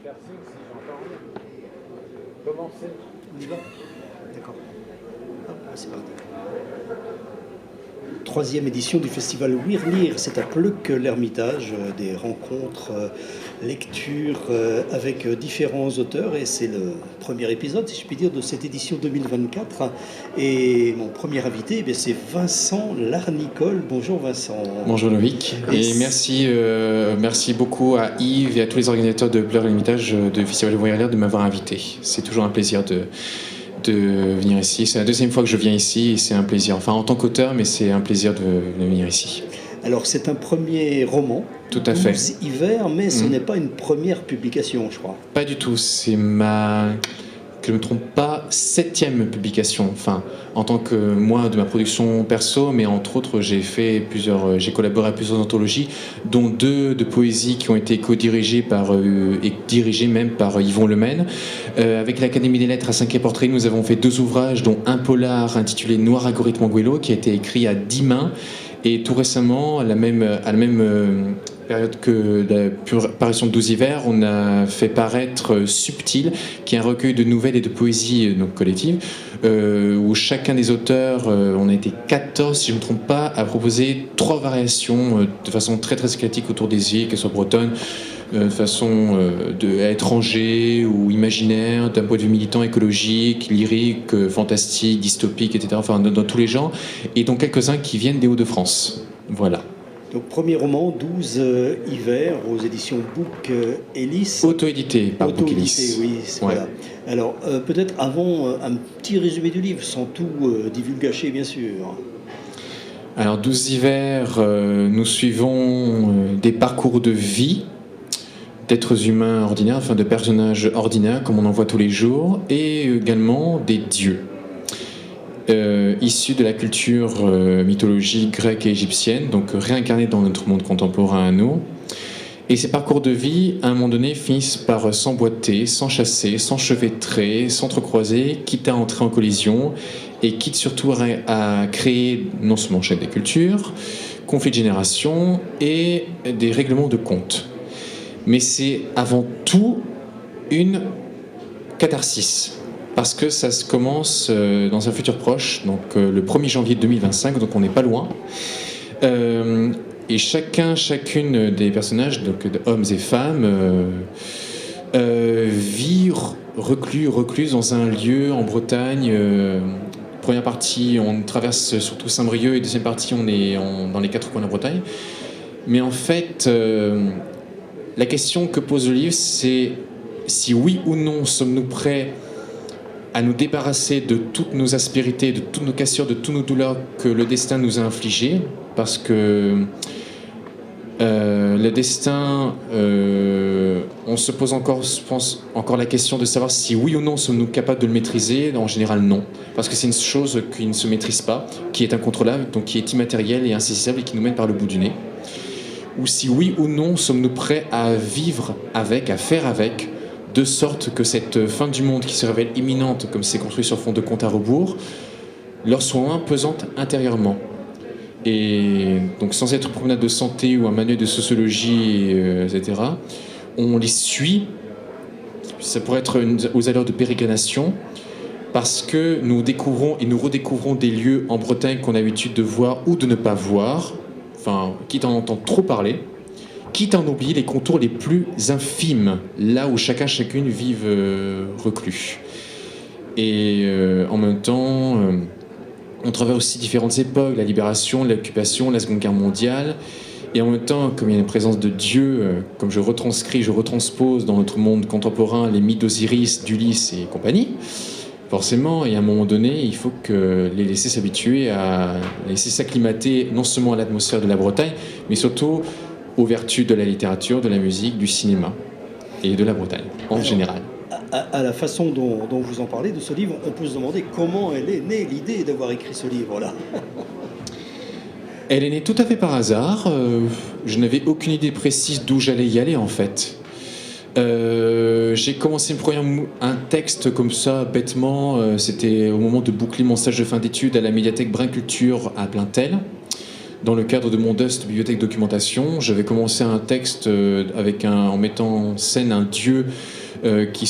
Piercing, si j'entends rien. Commencez. On y va. D'accord. Hop, c'est parti. Troisième édition du festival Wirlir, c'est à Pleuc-l'Hermitage, des rencontres, lectures avec différents auteurs, et c'est le premier épisode, si je puis dire, de cette édition 2024. Et mon premier invité, eh bien, c'est Vincent Larnicole. Bonjour Vincent. Bonjour Loïc, et merci beaucoup à Yves et à tous les organisateurs de Pleuc-l'Hermitage du festival Wirlir de m'avoir invité. C'est toujours un plaisir de venir ici. C'est la deuxième fois que je viens ici et c'est un plaisir. Enfin, en tant qu'auteur, mais c'est un plaisir de venir ici. Alors, c'est un premier roman. Tout à fait. Hiver, mais ce n'est pas une première publication, je crois. Pas du tout. C'est que je ne me trompe pas, 7e publication. Enfin, en tant que moi, de ma production perso, mais entre autres, j'ai collaboré à plusieurs anthologies, dont 2 de poésie qui ont été co-dirigées et dirigées même par Yvon Lemaine. Avec l'Académie des Lettres à 5e Portrait, nous avons fait 2 ouvrages, dont un polar intitulé Noir algorithme Anguello, qui a été écrit à 10 mains. Et tout récemment, à la même période que la parution de 12 hivers, on a fait paraître Subtil, qui est un recueil de nouvelles et de poésie collective, où chacun des auteurs, on a été 14, si je ne me trompe pas, à proposer 3 variations de façon très très éclatique autour des îles, qu'elles soient bretonnes, de façon étranger ou imaginaire, d'un point de vue militant, écologique, lyrique, fantastique, dystopique, etc. Enfin, dans tous les genres, et dont quelques-uns qui viennent des Hauts-de-France. Voilà. Donc, premier roman, 12 hivers, aux éditions Book Ellis. Auto-édité par Book Ellis. Oui, voilà. Alors, peut-être avant, un petit résumé du livre, sans tout divulgacher, bien sûr. Alors, 12 hivers, nous suivons des parcours de vie d'êtres humains ordinaires, enfin de personnages ordinaires, comme on en voit tous les jours, et également des dieux. Issus de la culture mythologique grecque et égyptienne, donc réincarnés dans notre monde contemporain à nous. Et ces parcours de vie, à un moment donné, finissent par s'emboîter, s'enchasser, s'enchevêtrer, s'entrecroiser, quitte à entrer en collision, et quitte surtout à créer non seulement chaîne des cultures, conflits de génération et des règlements de compte. Mais c'est avant tout une catharsis. Parce que ça se commence dans un futur proche, donc le 1er janvier 2025, donc on n'est pas loin. Et chacune des personnages, donc hommes et femmes, vit recluse dans un lieu en Bretagne. Première partie, on traverse surtout Saint-Brieuc, et deuxième partie, on est dans les 4 coins de la Bretagne. Mais en fait, la question que pose le livre, c'est si oui ou non sommes-nous prêts à nous débarrasser de toutes nos aspérités, de toutes nos cassures, de toutes nos douleurs que le destin nous a infligées, parce que le destin, on se pose encore, je pense, encore la question de savoir si oui ou non sommes-nous capables de le maîtriser. En général, non, parce que c'est une chose qui ne se maîtrise pas, qui est incontrôlable, donc qui est immatérielle et insaisissable et qui nous mène par le bout du nez. Ou si oui ou non sommes-nous prêts à vivre avec, à faire avec, de sorte que cette fin du monde qui se révèle imminente, comme c'est construit sur fond de compte à rebours, leur soit moins pesante intérieurement. Et donc, sans être promenade de santé ou un manuel de sociologie, etc., on les suit. Ça pourrait être aux allures de pérégrination, parce que nous découvrons et nous redécouvrons des lieux en Bretagne qu'on a l'habitude de voir ou de ne pas voir, enfin, quitte à en entendre trop parler, quitte à en oublier les contours les plus infimes, là où chacune vivent reclus. Et en même temps, on traverse aussi différentes époques, la libération, l'occupation, la Seconde Guerre mondiale, et en même temps, comme il y a une présence de Dieu, comme je retranspose dans notre monde contemporain les mythes d'Osiris, d'Ulysse et compagnie, forcément, et à un moment donné, il faut les laisser s'habituer, les laisser s'acclimater non seulement à l'atmosphère de la Bretagne, mais surtout aux vertus de la littérature, de la musique, du cinéma et de la Bretagne en général. À la façon dont vous en parlez de ce livre, on peut se demander comment elle est née, l'idée d'avoir écrit ce livre-là. Elle est née tout à fait par hasard. Je n'avais aucune idée précise d'où j'allais y aller en fait. J'ai commencé un texte comme ça, bêtement. C'était au moment de boucler mon stage de fin d'études à la médiathèque Brin Culture à Plaintel. dans le cadre de mon DUST bibliothèque documentation. J'avais commencé un texte en mettant en scène un dieu qui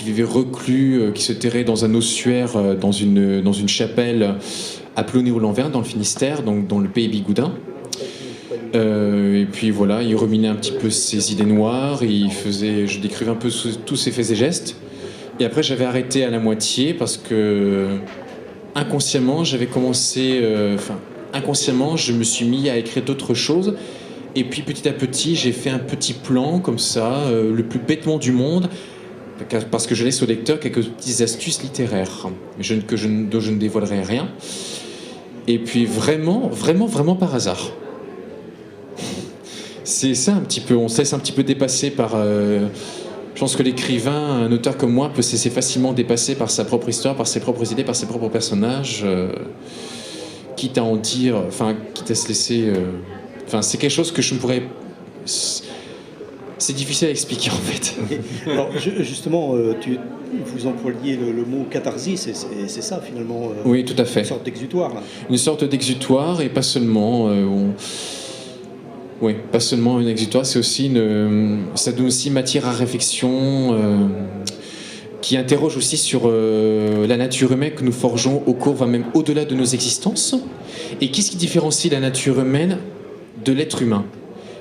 vivait reclus, qui se terrait dans un ossuaire, dans une chapelle à Plonné-aux-Lanverne, dans le Finistère, donc dans le pays bigoudin. Et puis voilà, il ruminait un petit peu ses idées noires, je décrivais un peu tous ses faits et gestes. Et après, j'avais arrêté à la moitié parce que inconsciemment, inconsciemment, je me suis mis à écrire d'autres choses. Et puis petit à petit, j'ai fait un petit plan comme ça, le plus bêtement du monde, parce que je laisse au lecteur quelques petites astuces littéraires, dont je ne dévoilerai rien. Et puis vraiment, vraiment, vraiment par hasard. C'est ça un petit peu, on se laisse un petit peu dépasser par... je pense que l'écrivain, un auteur comme moi, peut se laisser facilement dépasser par sa propre histoire, par ses propres idées, par ses propres personnages, quitte à se laisser... c'est quelque chose que je ne pourrais... C'est difficile à expliquer en fait. Alors justement, vous employez le mot catharsis, et c'est ça finalement. Oui, tout à fait. Une sorte d'exutoire. Là. Une sorte d'exutoire, et pas seulement. Oui, pas seulement une exutoire, c'est aussi ça donne aussi matière à réflexion, qui interroge aussi sur la nature humaine que nous forgeons au cours, même au-delà de nos existences. Et qu'est-ce qui différencie la nature humaine de l'être humain?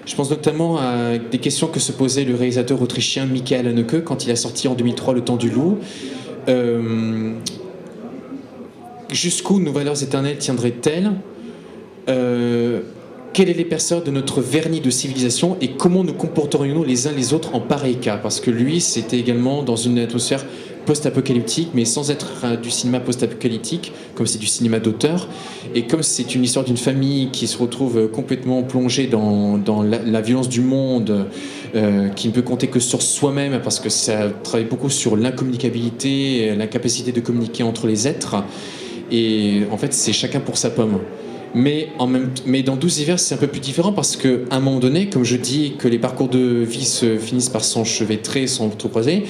Je pense notamment à des questions que se posait le réalisateur autrichien Michael Haneke quand il a sorti en 2003 Le Temps du Loup. Jusqu'où nos valeurs éternelles tiendraient-elles? Quelle est l'épaisseur de notre vernis de civilisation et comment nous comporterions-nous les uns les autres en pareil cas? Parce que lui, c'était également dans une atmosphère post-apocalyptique, mais sans être du cinéma post-apocalyptique, comme c'est du cinéma d'auteur. Et comme c'est une histoire d'une famille qui se retrouve complètement plongée dans la violence du monde, qui ne peut compter que sur soi-même, parce que ça travaille beaucoup sur l'incommunicabilité, l'incapacité de communiquer entre les êtres. Et en fait, c'est chacun pour sa pomme. Mais dans 12 hivers, c'est un peu plus différent parce qu'à un moment donné, comme je dis que les parcours de vie se finissent par s'enchevêtrer, s'entrecroiser,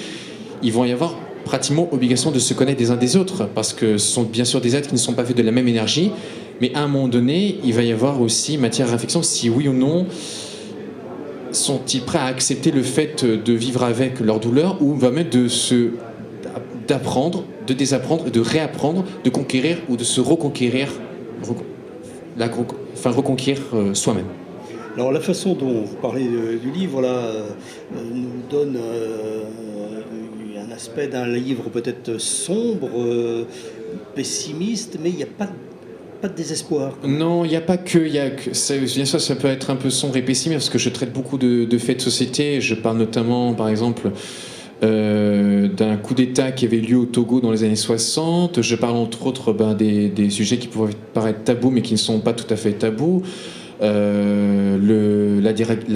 ils vont y avoir pratiquement obligation de se connaître des uns des autres parce que ce sont bien sûr des êtres qui ne sont pas faits de la même énergie, mais à un moment donné, il va y avoir aussi matière à réflexion si oui ou non sont-ils prêts à accepter le fait de vivre avec leur douleur ou va même d'apprendre, de désapprendre, de réapprendre, de conquérir ou de se reconquérir. Reconquérir soi-même. Alors la façon dont vous parlez du livre là nous donne un aspect d'un livre peut-être sombre, pessimiste, mais il n'y a pas de désespoir. Non, il n'y a pas que... bien sûr, ça peut être un peu sombre et pessimiste parce que je traite beaucoup de faits de société. Je parle notamment, par exemple... d'un coup d'État qui avait lieu au Togo dans les années 60. Je parle entre autres des sujets qui pourraient paraître tabous mais qui ne sont pas tout à fait tabous. La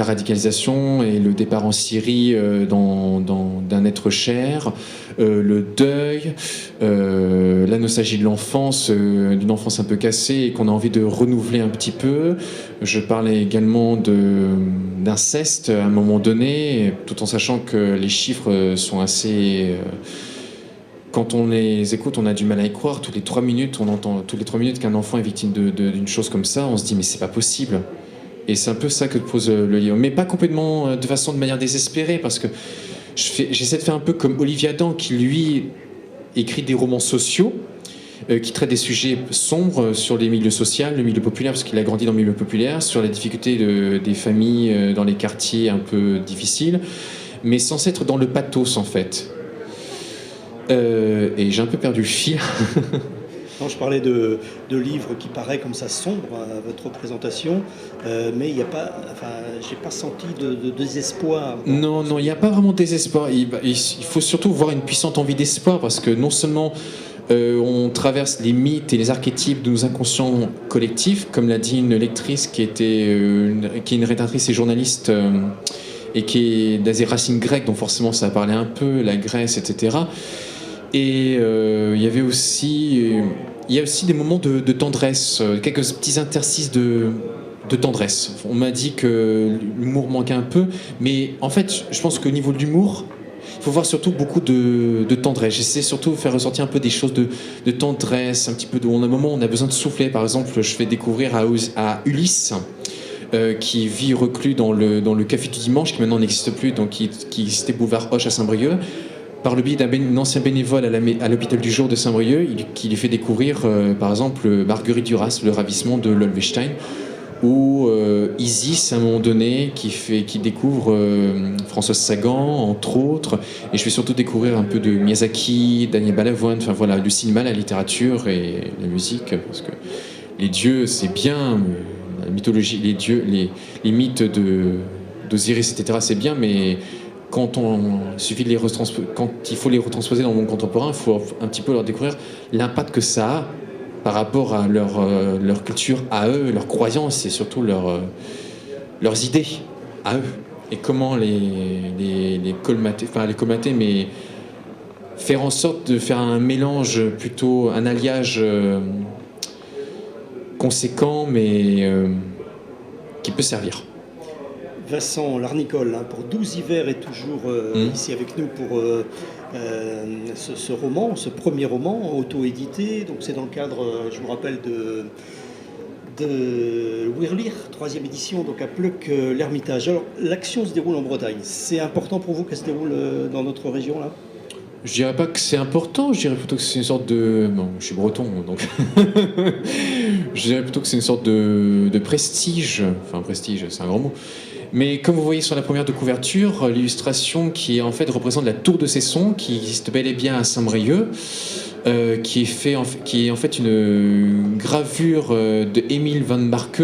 radicalisation et le départ en Syrie d'un être cher, le deuil, la nostalgie de l'enfance, d'une enfance un peu cassée et qu'on a envie de renouveler un petit peu. Je parlais également d'inceste à un moment donné, tout en sachant que les chiffres sont assez... Quand on les écoute, on a du mal à y croire. Toutes les 3 minutes, on entend toutes les 3 minutes qu'un enfant est victime d'une chose comme ça. On se dit mais c'est pas possible. Et c'est un peu ça que pose le livre, mais pas complètement de manière désespérée, parce que j'essaie de faire un peu comme Olivier Adam, qui lui écrit des romans sociaux, qui traitent des sujets sombres sur les milieux sociaux, le milieu populaire, parce qu'il a grandi dans le milieu populaire, sur les difficultés des familles dans les quartiers un peu difficiles, mais sans être dans le pathos en fait. Et j'ai un peu perdu le fil. Non, je parlais de livres qui paraît comme ça sombre à votre présentation, mais il n'y a pas, j'ai pas senti de désespoir. Non, il n'y a pas vraiment de désespoir. Il faut surtout voir une puissante envie d'espoir, parce que non seulement on traverse les mythes et les archétypes de nos inconscients collectifs, comme l'a dit une lectrice qui est une rédactrice et journaliste, et qui est des racines grecques, donc forcément ça a parlé un peu, la Grèce, etc. Et il y a aussi des moments de tendresse, quelques petits interstices de tendresse. On m'a dit que l'humour manquait un peu, mais en fait, je pense qu'au niveau de l'humour, Il faut voir surtout beaucoup de tendresse. J'essaie surtout de faire ressortir un peu des choses de tendresse, un petit peu de. On a un moment où on a besoin de souffler. Par exemple, je fais découvrir à Ulysse, qui vit reclus dans le café du dimanche, qui maintenant n'existe plus, donc qui existait boulevard Hoche à Saint-Brieuc, par le biais d'un ancien bénévole à l'hôpital du jour de Saint-Brieuc, qui lui fait découvrir, par exemple, Marguerite Duras, le ravissement de Lolvestein, ou Isis à un moment donné qui découvre Françoise Sagan entre autres, et je vais surtout découvrir un peu de Miyazaki, Daniel Balavoine, enfin voilà, le cinéma, la littérature et la musique, parce que les dieux c'est bien, la mythologie, les dieux, les mythes d'Osiris, etc., c'est bien, mais quand il faut les retransposer dans le monde contemporain, il faut un petit peu leur découvrir l'impact que ça a par rapport à leur culture à eux, leurs croyances et surtout leurs idées à eux. Et comment les colmater, mais faire en sorte de faire un mélange, plutôt un alliage conséquent, mais qui peut servir. Vincent Larnicole, hein, pour 12 hivers, est toujours ici avec nous pour ce roman, ce premier roman auto-édité. Donc c'est dans le cadre, je vous rappelle, de Wirlir, 3e édition, donc à Pleuc, l'Ermitage. Alors l'action se déroule en Bretagne. C'est important pour vous qu'elle se déroule dans notre région là ? Je dirais pas que c'est important, je dirais plutôt que c'est une sorte de... Bon, je suis breton, donc... je dirais plutôt que c'est une sorte de prestige. Enfin, prestige, c'est un grand mot. Mais comme vous voyez sur la première de couverture, l'illustration qui en fait représente la tour de Cesson, qui existe bel et bien à Saint-Brieuc, qui est en fait une gravure de Émile van Marke,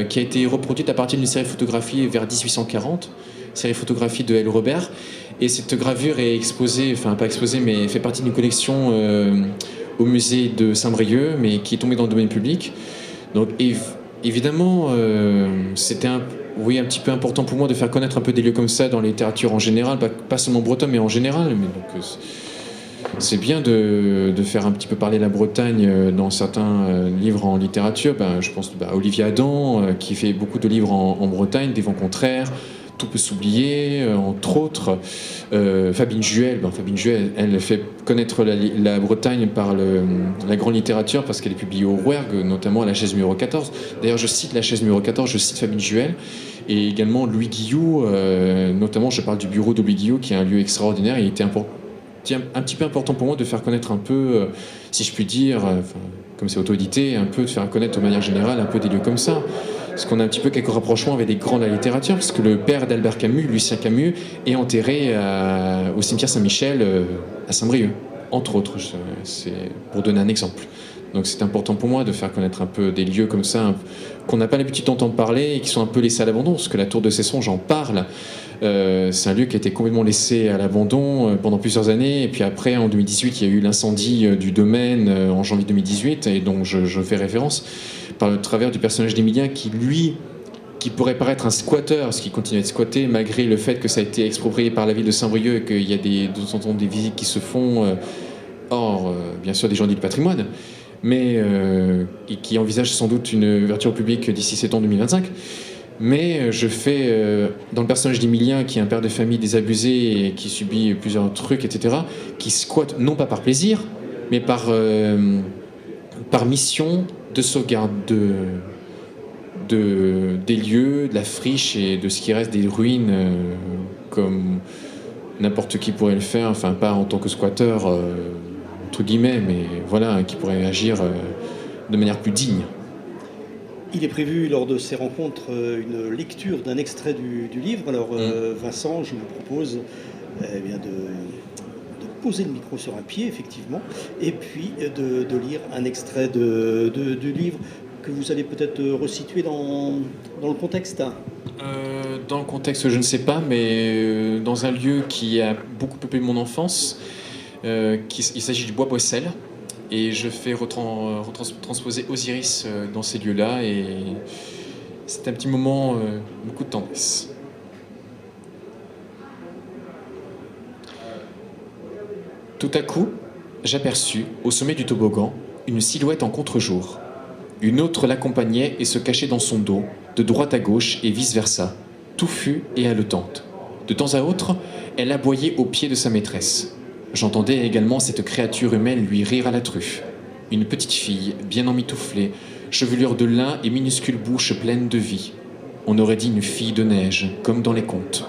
qui a été reproduite à partir d'une série photographiée vers 1840, série photographie de L. Robert. Et cette gravure est exposée, enfin pas exposée, mais fait partie d'une collection au musée de Saint-Brieuc, mais qui est tombée dans le domaine public. Donc évidemment, c'était un petit peu important pour moi de faire connaître un peu des lieux comme ça dans la littérature en général, pas seulement bretonne, mais en général. Mais donc, c'est bien de faire un petit peu parler la Bretagne dans certains livres en littérature. Je pense à Olivier Adam, qui fait beaucoup de livres en Bretagne, des vents contraires. Tout peut s'oublier, entre autres. Fabine Juel, elle fait connaître la Bretagne par la grande littérature parce qu'elle est publiée au Rouergue, notamment à la chaise numéro 14. D'ailleurs, je cite la chaise numéro 14, je cite Fabine Juel. Et également Louis Guillou, notamment je parle du bureau de Louis Guillou, qui est un lieu extraordinaire. Il était un petit peu important pour moi de faire connaître un peu, si je puis dire, comme c'est auto-édité, un peu de faire connaître de manière générale un peu des lieux comme ça. Parce qu'on a un petit peu quelques rapprochements avec des grands de la littérature, parce que le père d'Albert Camus, Lucien Camus, est enterré au cimetière Saint-Michel à Saint-Brieuc, entre autres, c'est pour donner un exemple. Donc c'est important pour moi de faire connaître un peu des lieux comme ça, qu'on n'a pas l'habitude d'entendre parler et qui sont un peu laissés à l'abandon, parce que la tour de Cesson, j'en parle, c'est un lieu qui a été complètement laissé à l'abandon pendant plusieurs années, et puis après, en 2018, il y a eu l'incendie du domaine en janvier 2018, et donc je fais référence par le travers du personnage d'Emilien qui pourrait paraître un squatteur, parce qu'il continue à être squatté, malgré le fait que ça a été exproprié par la ville de Saint-Brieuc et qu'il y a de temps en temps des visites qui se font hors, bien sûr, des gens du patrimoine, mais qui envisagent sans doute une ouverture au public d'ici septembre 2025. Mais je fais, dans le personnage d'Emilien, qui est un père de famille désabusé et qui subit plusieurs trucs, etc., qui squatte non pas par plaisir, mais par mission de sauvegarde des lieux, de la friche et de ce qui reste des ruines, comme n'importe qui pourrait le faire, enfin pas en tant que squatteur, entre guillemets, mais voilà, qui pourrait agir de manière plus digne. Il est prévu lors de ces rencontres une lecture d'un extrait du livre. Alors Vincent, je vous propose de poser le micro sur un pied, effectivement, et puis de lire un extrait du livre que vous allez peut-être resituer dans le contexte. Dans le contexte, je ne sais pas, mais dans un lieu qui a beaucoup peuplé mon enfance, il s'agit du Bois Boissel, et je fais transposer Osiris dans ces lieux-là, et c'est un petit moment, beaucoup de tendresse. Tout à coup, j'aperçus, au sommet du toboggan, une silhouette en contre-jour. Une autre l'accompagnait et se cachait dans son dos, de droite à gauche et vice-versa, touffue et haletante. De temps à autre, elle aboyait au pied de sa maîtresse. J'entendais également cette créature humaine lui rire à la truffe. Une petite fille, bien emmitouflée, chevelure de lin et minuscule bouche pleine de vie. On aurait dit une fille de neige, comme dans les contes.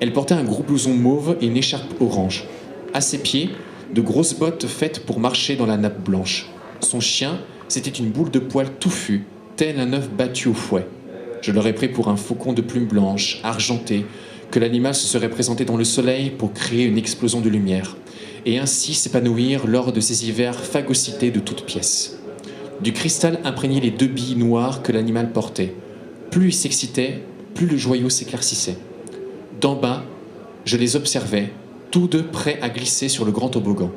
Elle portait un gros blouson mauve et une écharpe orange. À ses pieds, de grosses bottes faites pour marcher dans la nappe blanche. Son chien, c'était une boule de poils touffu, tel un œuf battu au fouet. Je l'aurais pris pour un faucon de plumes blanches, argenté, que l'animal se serait présenté dans le soleil pour créer une explosion de lumière, et ainsi s'épanouir lors de ces hivers phagocytés de toutes pièces. Du cristal imprégnait les 2 billes noires que l'animal portait. Plus il s'excitait, plus le joyau s'éclaircissait. D'en bas, je les observais, tous deux prêts à glisser sur le grand toboggan.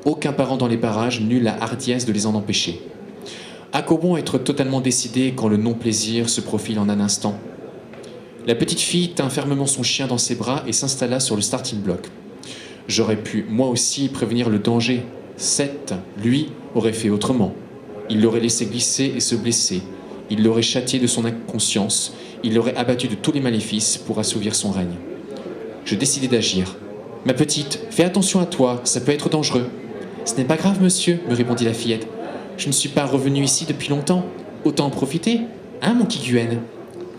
Aucun parent dans les parages n'eut la hardiesse de les en empêcher. À quoi bon être totalement décidé quand le non-plaisir se profile en un instant? La petite fille tint fermement son chien dans ses bras et s'installa sur le starting block. J'aurais pu, moi aussi, prévenir le danger. Seth, lui, aurait fait autrement. Il l'aurait laissé glisser et se blesser. Il l'aurait châtié de son inconscience. Il l'aurait abattu de tous les maléfices pour assouvir son règne. Je décidai d'agir. « Ma petite, fais attention à toi, ça peut être dangereux. »« Ce n'est pas grave, monsieur, » me répondit la fillette. « Je ne suis pas revenue ici depuis longtemps. Autant en profiter, hein, mon Kiguen ?»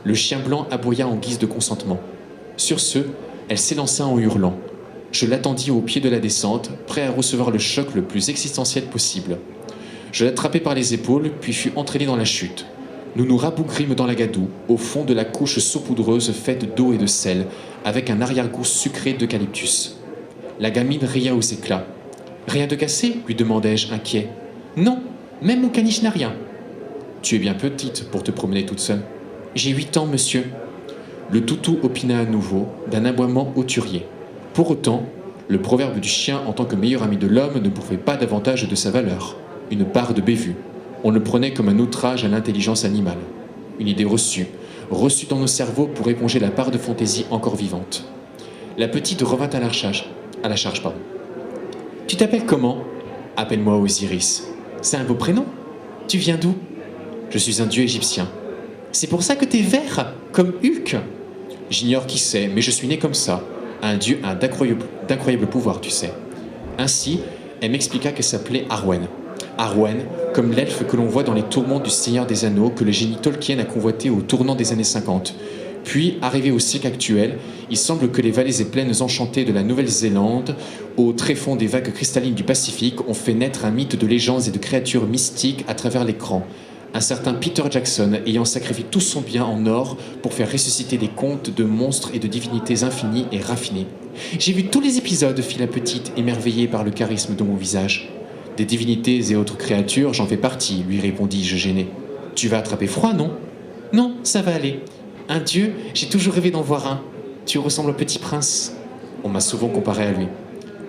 Le chien blanc aboya en guise de consentement. Sur ce, elle s'élança en hurlant. Je l'attendis au pied de la descente, prêt à recevoir le choc le plus existentiel possible. Je l'attrapai par les épaules, puis fus entraîné dans la chute. Nous nous rabougrîmes dans la gadoue, au fond de la couche saupoudreuse faite d'eau et de sel, avec un arrière-goût sucré d'eucalyptus. La gamine ria aux éclats. « Rien de cassé ?» lui demandai-je, inquiet. « Non, même mon caniche n'a rien. »« Tu es bien petite pour te promener toute seule. »« J'ai 8 ans, monsieur. » Le toutou opina à nouveau, d'un aboiement hauturier. Pour autant, le proverbe du chien en tant que meilleur ami de l'homme ne prouvait pas davantage de sa valeur. Une part de bévue. On le prenait comme un outrage à l'intelligence animale. Une idée reçue dans nos cerveaux pour éponger la part de fantaisie encore vivante. La petite revint à la charge. Tu t'appelles comment? Appelle-moi Osiris. C'est un beau prénom. Tu viens d'où? Je suis un dieu égyptien. C'est pour ça que t'es vert, comme Hulk? J'ignore qui c'est, mais je suis né comme ça. Un dieu a d'incroyables pouvoirs, tu sais. Ainsi, elle m'expliqua qu'elle s'appelait Arwen. Arwen, comme l'elfe que l'on voit dans les tourments du Seigneur des Anneaux que le génie Tolkien a convoité au tournant des années 50. Puis, arrivé au siècle actuel, il semble que les vallées et plaines enchantées de la Nouvelle-Zélande, au tréfonds des vagues cristallines du Pacifique, ont fait naître un mythe de légendes et de créatures mystiques à travers l'écran. Un certain Peter Jackson ayant sacrifié tout son bien en or pour faire ressusciter des contes de monstres et de divinités infinies et raffinées. J'ai vu tous les épisodes, fit la petite, émerveillée par le charisme de mon visage. Des divinités et autres créatures, j'en fais partie, lui répondis-je gêné. Tu vas attraper froid, non? Non, ça va aller. Un dieu, j'ai toujours rêvé d'en voir un. Tu ressembles au petit prince. On m'a souvent comparé à lui.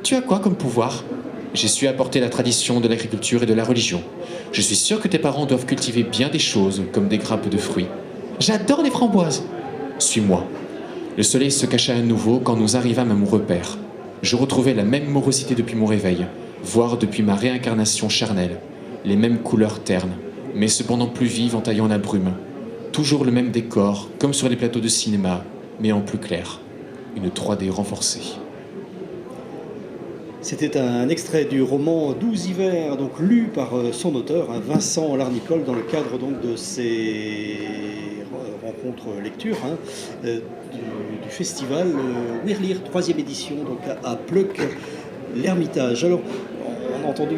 Tu as quoi comme pouvoir? J'ai su apporter la tradition de l'agriculture et de la religion. Je suis sûr que tes parents doivent cultiver bien des choses, comme des grappes de fruits. J'adore les framboises. Suis-moi. Le soleil se cacha à nouveau quand nous arrivâmes à mon repère. Je retrouvais la même morosité depuis mon réveil, voire depuis ma réincarnation charnelle. Les mêmes couleurs ternes, mais cependant plus vives en taillant la brume. Toujours le même décor, comme sur les plateaux de cinéma, mais en plus clair. Une 3D renforcée. C'était un extrait du roman 12 hivers, donc lu par son auteur, Vincent Larnicole, dans le cadre donc de ces rencontres lecture du festival Whirlire, 3e édition, donc à Pleuc, l'Ermitage. Alors, on a entendu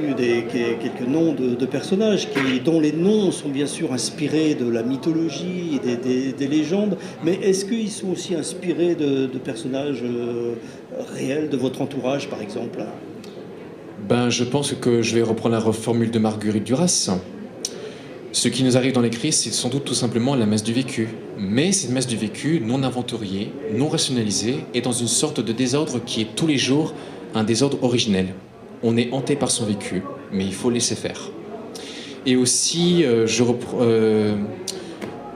quelques noms de personnages dont les noms sont bien sûr inspirés de la mythologie, des légendes, mais est-ce qu'ils sont aussi inspirés de personnages réels de votre entourage, par exemple? Je pense que je vais reprendre la formule de Marguerite Duras. Ce qui nous arrive dans les crises, c'est sans doute tout simplement la messe du vécu. Mais cette messe du vécu, non inventoriée, non rationalisée, est dans une sorte de désordre qui est tous les jours un désordre originel. On est hanté par son vécu, mais il faut laisser faire. Et aussi,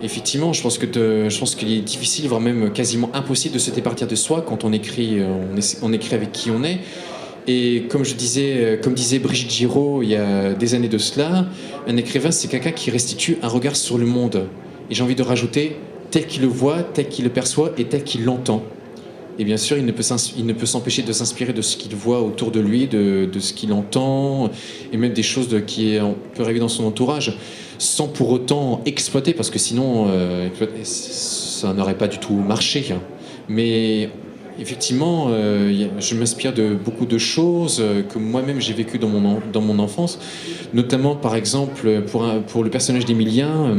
effectivement, je pense qu'il est difficile, voire même quasiment impossible de se départir de soi quand on écrit avec qui on est. Et comme disait Brigitte Giraud il y a des années de cela, un écrivain, c'est quelqu'un qui restitue un regard sur le monde. Et j'ai envie de rajouter tel qu'il le voit, tel qu'il le perçoit et tel qu'il l'entend. Et bien sûr, il ne peut s'empêcher de s'inspirer de ce qu'il voit autour de lui, de ce qu'il entend, et même des choses qui peut arriver dans son entourage, sans pour autant exploiter, parce que sinon, ça n'aurait pas du tout marché. Mais effectivement, je m'inspire de beaucoup de choses que moi-même j'ai vécues dans mon enfance, notamment par exemple pour le personnage d'Emilien.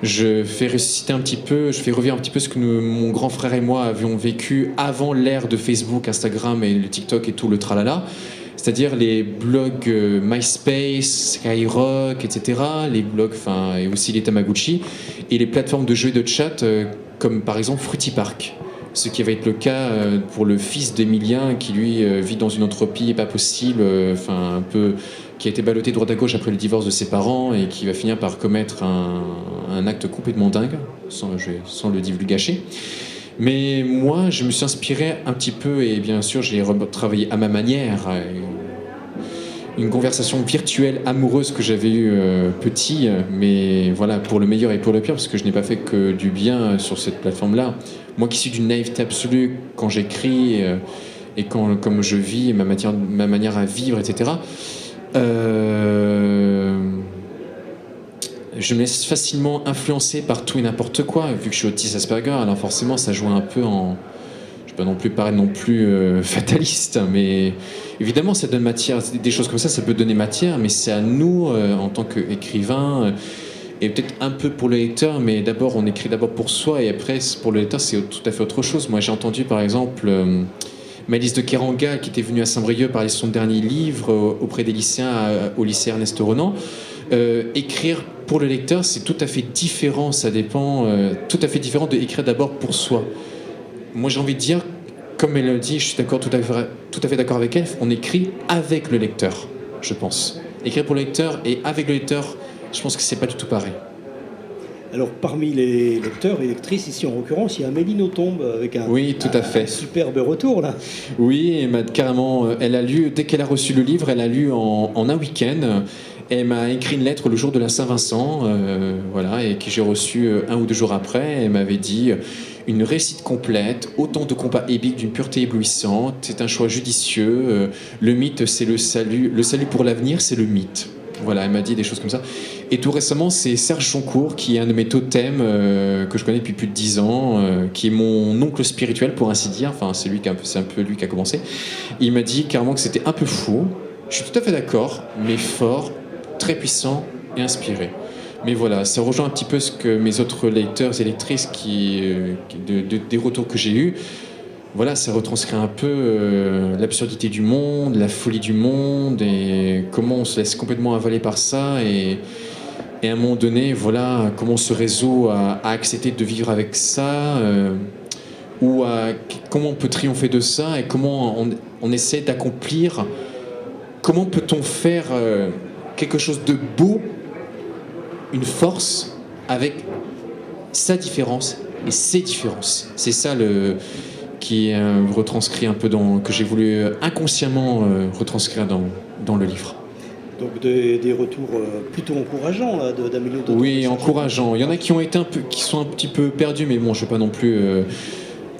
Je fais ressusciter un petit peu, je fais revivre un petit peu ce que mon grand frère et moi avions vécu avant l'ère de Facebook, Instagram et le TikTok et tout le tralala. C'est-à-dire les blogs MySpace, Skyrock, etc. Les blogs, et aussi les Tamagotchi, et les plateformes de jeux et de chat comme par exemple Fruity Park. Ce qui va être le cas pour le fils d'Emilien qui lui vit dans une entropie pas possible, un peu, qui a été ballotté droite à gauche après le divorce de ses parents et qui va finir par commettre un acte complètement dingue, sans le divulgacher. Mais moi, je me suis inspiré un petit peu, et bien sûr, j'ai retravaillé à ma manière, une conversation virtuelle amoureuse que j'avais eue petit, mais voilà, pour le meilleur et pour le pire, parce que je n'ai pas fait que du bien sur cette plateforme-là. Moi qui suis d'une naïveté absolue quand j'écris et comme je vis, ma manière à vivre, etc., je me laisse facilement influencer par tout et n'importe quoi, vu que je suis autiste Asperger, alors forcément ça joue un peu en... Je ne vais pas non plus paraître non plus fataliste, mais évidemment ça donne matière, des choses comme ça peut donner matière, mais c'est à nous, en tant qu'écrivains, et peut-être un peu pour le lecteur, mais d'abord on écrit d'abord pour soi, et après pour le lecteur c'est tout à fait autre chose. Moi j'ai entendu par exemple Maëlys de Kérangal, qui était venue à Saint-Brieuc parler de son dernier livre auprès des lycéens au lycée Ernest Renan. Écrire pour le lecteur, c'est tout à fait différent, ça dépend, tout à fait différent d'écrire d'abord pour soi. Moi j'ai envie de dire, comme elle le dit, je suis tout à fait d'accord avec elle, on écrit avec le lecteur, je pense. Écrire pour le lecteur et avec le lecteur, je pense que c'est pas du tout pareil. Alors, parmi les lecteurs et lectrices, ici en l'occurrence, il y a Amélie Nothomb avec un superbe retour là. Oui, carrément, elle a lu, dès qu'elle a reçu le livre, elle a lu en un week-end. Elle m'a écrit une lettre le jour de la Saint-Vincent, et que j'ai reçu 1 ou 2 jours après. Elle m'avait dit une réussite complète, autant de combats épiques d'une pureté éblouissante. C'est un choix judicieux. Le mythe, c'est le salut. Le salut pour l'avenir, c'est le mythe. Voilà, elle m'a dit des choses comme ça. Et tout récemment, c'est Serge Joncourt, qui est un de mes totems que je connais depuis plus de 10 ans, qui est mon oncle spirituel, pour ainsi dire. C'est un peu lui qui a commencé. Il m'a dit carrément que c'était un peu fou. Je suis tout à fait d'accord, mais fort, très puissant et inspiré. Mais voilà, ça rejoint un petit peu ce que mes autres lecteurs et lectrices des retours que j'ai eus. Voilà, ça retranscrit un peu l'absurdité du monde, la folie du monde, et comment on se laisse complètement avaler par ça, et à un moment donné, voilà, comment ce réseau a accepté de vivre avec ça, comment on peut triompher de ça, et comment on essaie d'accomplir, comment peut-on faire quelque chose de beau, une force, avec sa différence et ses différences. C'est ça qui est retranscrit un peu que j'ai voulu inconsciemment retranscrire dans le livre. Donc des retours plutôt encourageants là, d'Amélie Nothomb. Oui, encourageants. Il y en a qui sont un petit peu perdus, mais bon, je ne vais pas non plus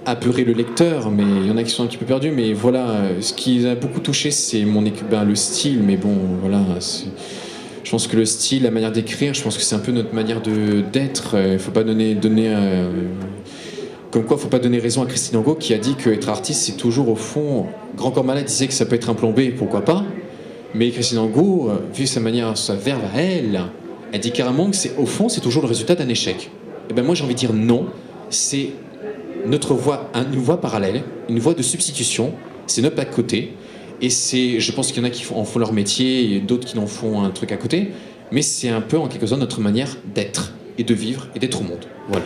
apeurer le lecteur, mais il y en a qui sont un petit peu perdus. Mais voilà, ce qui a beaucoup touché, c'est le style. Mais bon, voilà, je pense que le style, la manière d'écrire, je pense que c'est un peu notre manière d'être. Il ne faut pas donner comme quoi, il ne faut pas donner raison à Christine Angot, qui a dit qu'être artiste, c'est toujours au fond... Grand Corps Malade disait que ça peut être un plan B, pourquoi pas. Mais Christine Angot, vu sa verve à elle dit carrément que au fond, c'est toujours le résultat d'un échec. Et ben moi, j'ai envie de dire non. C'est une voie parallèle, une voie de substitution. C'est notre pas de côté. Et je pense qu'il y en a qui en font leur métier et d'autres qui en font un truc à côté. Mais c'est un peu, en quelque sorte, notre manière d'être et de vivre et d'être au monde. Voilà.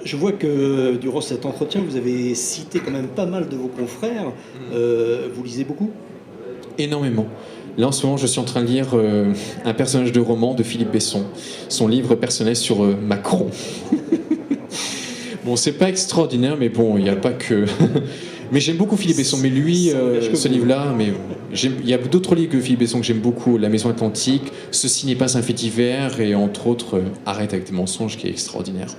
Je vois que durant cet entretien, vous avez cité quand même pas mal de vos confrères. Vous lisez beaucoup ? Énormément. Là, en ce moment, je suis en train de lire un personnage de roman de Philippe Besson, son livre personnel sur Macron. Bon, c'est pas extraordinaire, mais bon, il n'y a pas que... Mais j'aime beaucoup Philippe Besson, mais lui, ce livre-là, il y a d'autres livres que Philippe Besson que j'aime beaucoup, La Maison Atlantique, Ceci n'est pas un fait divers, et entre autres, Arrête avec tes mensonges, qui est extraordinaire.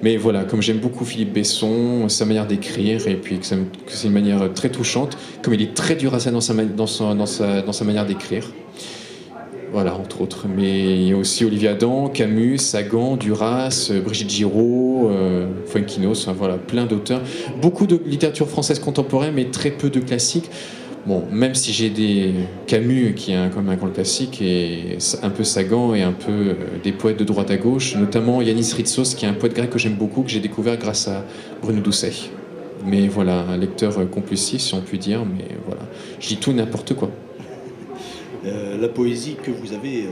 Mais voilà, comme j'aime beaucoup Philippe Besson, sa manière d'écrire, et puis que c'est une manière très touchante, comme il est très dur à ça dans sa manière d'écrire. Voilà, entre autres. Mais il y a aussi Olivier Adam, Camus, Sagan, Duras, Brigitte Giraud, Fuenquinos, enfin voilà, plein d'auteurs. Beaucoup de littérature française contemporaine, mais très peu de classiques. Bon, même si j'ai des Camus qui est quand même un grand classique, et un peu Sagan et un peu des poètes de droite à gauche, notamment Yanis Ritsos, qui est un poète grec que j'aime beaucoup, que j'ai découvert grâce à Bruno Doucet. Mais voilà, un lecteur compulsif, si on peut dire, mais voilà. Je dis tout et n'importe quoi. La poésie que vous avez...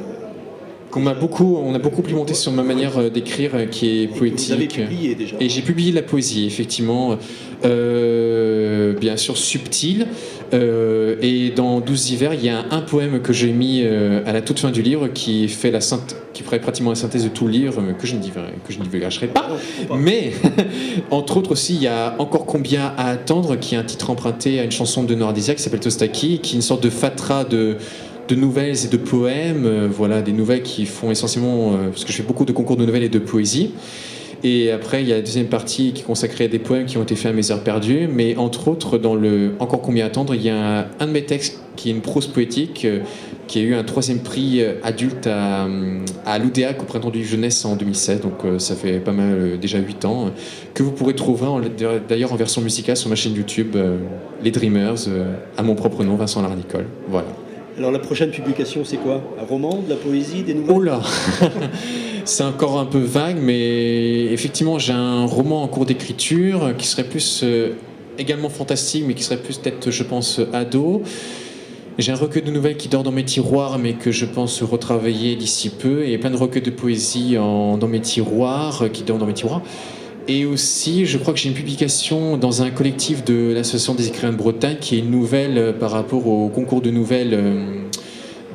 On a beaucoup plimenté sur ma manière d'écrire qui est poétique. Vous avez publié déjà. Et j'ai publié la poésie, effectivement, bien sûr subtile. Et dans 12 hivers, il y a un poème que j'ai mis à la toute fin du livre qui ferait pratiquement la synthèse de tout le livre, que je ne divulguerai pas. Mais, entre autres aussi, il y a Encore combien à attendre, qui est un titre emprunté à une chanson de Noir Désir qui s'appelle Tostaki, qui est une sorte de fatras de nouvelles et de poèmes, voilà, des nouvelles qui font essentiellement, parce que je fais beaucoup de concours de nouvelles et de poésie. Et après, il y a la deuxième partie qui est consacrée à des poèmes qui ont été faits à mes heures perdues. Mais entre autres, dans le Encore combien attendre, il y a un de mes textes qui est une prose poétique, qui a eu un 3e prix adulte à l'UDEAC au Printemps du Jeunesse en 2016. Donc ça fait pas mal, déjà 8 ans, que vous pourrez trouver d'ailleurs en version musicale sur ma chaîne YouTube, Les Dreamers, à mon propre nom, Vincent Larnicole. Voilà. Alors la prochaine publication, c'est quoi? Un roman, de la poésie, des nouvelles? Oh là C'est encore un peu vague, mais effectivement, j'ai un roman en cours d'écriture qui serait plus également fantastique, mais qui serait plus peut-être, je pense, ado. J'ai un recueil de nouvelles qui dort dans mes tiroirs, mais que je pense retravailler d'ici peu, et plein de recueils de poésie dans mes tiroirs, qui dorment dans mes tiroirs. Et aussi, je crois que j'ai une publication dans un collectif de l'Association des écrivains de Bretagne, qui est une nouvelle par rapport au concours de nouvelles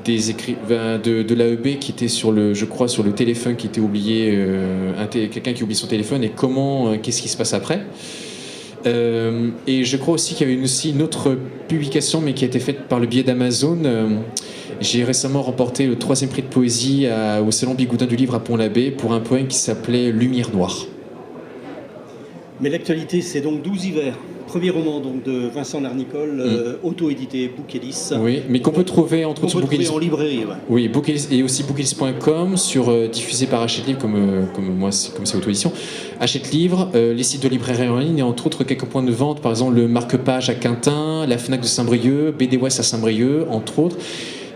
des écrivains de l'AEB, qui était sur le téléphone, qui était oublié, quelqu'un qui oublie son téléphone, et qu'est-ce qui se passe après. Et je crois aussi qu'il y avait aussi une autre publication, mais qui a été faite par le biais d'Amazon. J'ai récemment remporté le 3e prix de poésie au Salon Bigoudin du Livre à Pont-l'Abbé pour un poème qui s'appelait Lumière Noire. Mais l'actualité, c'est donc 12 hivers. Premier roman donc, de Vincent Larnicole, auto-édité, Bookelis. Oui, mais qu'on peut trouver entre autres sur Bookelis. En librairie, ouais. Oui, Bookelis, et aussi Bookelis.com, diffusé par Hachette Livre, comme c'est auto-édition. Hachette Livre, les sites de librairie en ligne, et entre autres quelques points de vente, par exemple le Marque-Page à Quintin, la Fnac de Saint-Brieuc, BD West à Saint-Brieuc, entre autres.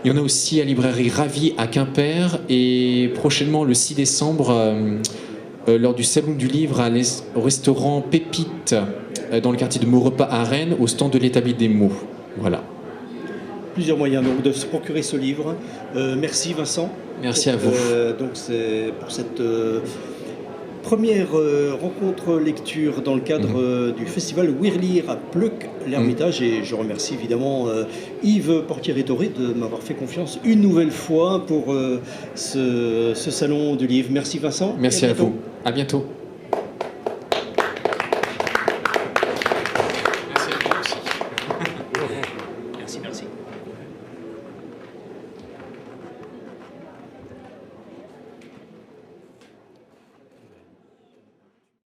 Il y en a aussi à librairie Ravi à Quimper, et prochainement le 6 décembre. Lors du salon du livre au restaurant Pépite dans le quartier de Maurepas à Rennes, au stand de l'établi des mots. Voilà. Plusieurs moyens donc de se procurer ce livre. Merci Vincent. Merci à vous. Donc c'est pour cette première rencontre lecture dans le cadre du festival Ouirlire à Pleuc l'Ermitage, et je remercie évidemment Yves Portier-Rétoré de m'avoir fait confiance une nouvelle fois pour ce salon du livre. Merci Vincent. Merci à vous. À bientôt.